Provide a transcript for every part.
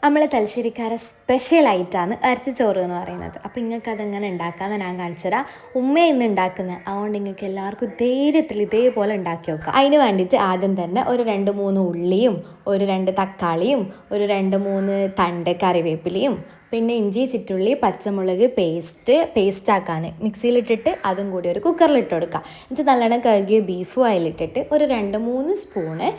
നമ്മൾ തലശ്ശേരിക്കാരെ സ്പെഷ്യലായിട്ടാണ് ഇറച്ചിച്ചോറ് എന്ന് പറയുന്നത്. അപ്പോൾ നിങ്ങൾക്ക് അതെങ്ങനെ ഉണ്ടാക്കാമെന്ന് ഞാൻ കാണിച്ചു തരാം. ഉമ്മ ഇന്ന് ഉണ്ടാക്കുന്നത്, അതുകൊണ്ട് നിങ്ങൾക്ക് എല്ലാവർക്കും ധൈര്യത്തിൽ ഇതേപോലെ ഉണ്ടാക്കി വെക്കാം. അതിന് വേണ്ടിയിട്ട് ആദ്യം തന്നെ ഒരു 2-3 ഉള്ളിയും ഒരു 2 തക്കാളിയും ഒരു 2-3 തണ്ട് കറിവേപ്പിലയും പിന്നെ ഇഞ്ചി ചുറ്റുള്ളി പച്ചമുളക് പേസ്റ്റ് ആക്കാൻ മിക്സിയിലിട്ടിട്ട് അതും കൂടി ഒരു കുക്കറിലിട്ട് കൊടുക്കുക. എന്നിട്ട് നല്ലോണം കഴുകിയ ബീഫും അതിലിട്ടിട്ട് ഒരു 2-3 സ്പൂണ്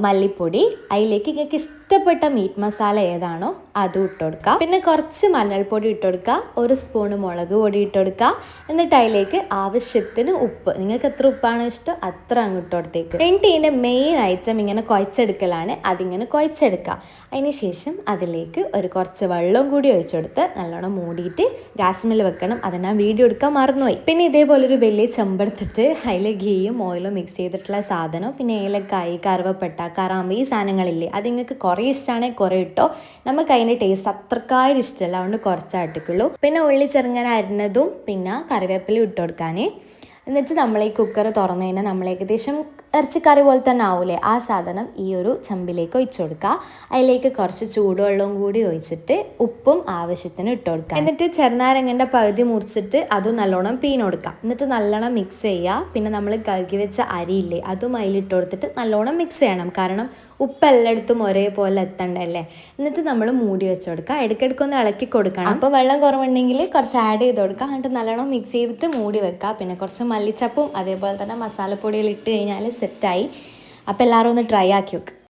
മല്ലിപ്പൊടി, അതിലേക്ക് നിങ്ങൾക്ക് ഇഷ്ടപ്പെട്ട മീറ്റ് മസാല ഏതാണോ അതും ഇട്ട് കൊടുക്കുക. പിന്നെ കുറച്ച് മഞ്ഞൾപ്പൊടി ഇട്ട് കൊടുക്കുക, 1 സ്പൂണ് മുളക് പൊടി ഇട്ട് കൊടുക്കുക. എന്നിട്ട് അതിലേക്ക് ആവശ്യത്തിന് ഉപ്പ്, നിങ്ങൾക്ക് എത്ര ഉപ്പാണ് ഇഷ്ടം അത്ര അങ്ങ് ഇട്ട് കൊടുത്തേക്ക്. എന്നിട്ട് ഇതിൻ്റെ മെയിൻ ഐറ്റം ഇങ്ങനെ കുഴച്ചെടുക്കലാണ്. അതിങ്ങനെ കുഴച്ചെടുക്കുക. അതിന് ശേഷം അതിലേക്ക് കുറച്ച് വെള്ളം കൂടി ഒഴിച്ചെടുത്ത് നല്ലോണം മൂടിയിട്ട് ഗ്യാസ്മിൽ വെക്കണം. അത് ഞാൻ വീഡിയോ എടുക്കാൻ മറന്നുപോയി. പിന്നെ ഇതേപോലൊരു വലിയ ചെമ്പെടുത്തിട്ട് അതിൽ ഗീയും ഓയിലും മിക്സ് ചെയ്തിട്ടുള്ള സാധനം, പിന്നെ ഏലക്കായി, കറുവപ്പട്ട, കറാമ്പ്, ഈ സാധനങ്ങളില്ലേ, അത് നിങ്ങൾക്ക് കുറേ ഇഷ്ടമാണെങ്കിൽ കുറേ ഇട്ടോ. നമുക്ക് അതിൻ്റെ ടേസ്റ്റ് അത്രക്കാരും ഇഷ്ടമല്ല, അതുകൊണ്ട് കുറച്ചായിട്ടുള്ളൂ. പിന്നെ ഉള്ളി ചെറുങ്ങനെ അരിഞ്ഞതും പിന്നെ കറിവേപ്പില ഇട്ട് കൊടുക്കാൻ. എന്നിട്ട് നമ്മൾ ഈ കുക്കർ തുറന്നു കഴിഞ്ഞാൽ നമ്മൾ ഏകദേശം ഇറച്ചിക്കറി പോലെ തന്നെ ആവൂലേ, ആ സാധനം ഈ ഒരു ചെമ്പിലേക്ക് ഒഴിച്ചു കൊടുക്കുക. അതിലേക്ക് കുറച്ച് ചൂടുവെള്ളവും കൂടി ഒഴിച്ചിട്ട് ഉപ്പും ആവശ്യത്തിന് ഇട്ട് കൊടുക്കുക. എന്നിട്ട് ചെറുനാരങ്ങൻ്റെ പകുതി മുറിച്ചിട്ട് അതും നല്ലോണം പീന് കൊടുക്കുക. എന്നിട്ട് നല്ലോണം മിക്സ് ചെയ്യുക. പിന്നെ നമ്മൾ കഴുകി വെച്ച അരിയില്ലേ, അതും അതിലിട്ട് കൊടുത്തിട്ട് നല്ലോണം മിക്സ് ചെയ്യണം. കാരണം ഉപ്പ് എല്ലായിടത്തും ഒരേപോലെ എത്തണ്ടല്ലേ. എന്നിട്ട് നമ്മൾ മൂടി വെച്ച് കൊടുക്കുക. ഇടയ്ക്കിടയ്ക്കൊന്ന് ഇളക്കി കൊടുക്കണം. അപ്പോൾ വെള്ളം കുറവുണ്ടെങ്കിൽ കുറച്ച് ആഡ് ചെയ്ത് കൊടുക്കുക. എന്നിട്ട് നല്ലോണം മിക്സ് ചെയ്തിട്ട് മൂടി വെക്കുക. പിന്നെ കുറച്ച് മല്ലിച്ചപ്പും അതേപോലെ തന്നെ മസാലപ്പൊടികൾ ഇട്ട് കഴിഞ്ഞാൽ സെറ്റായി. അപ്പോൾ എല്ലാവരും ഒന്ന് ട്രൈ ആക്കി വെക്കുക.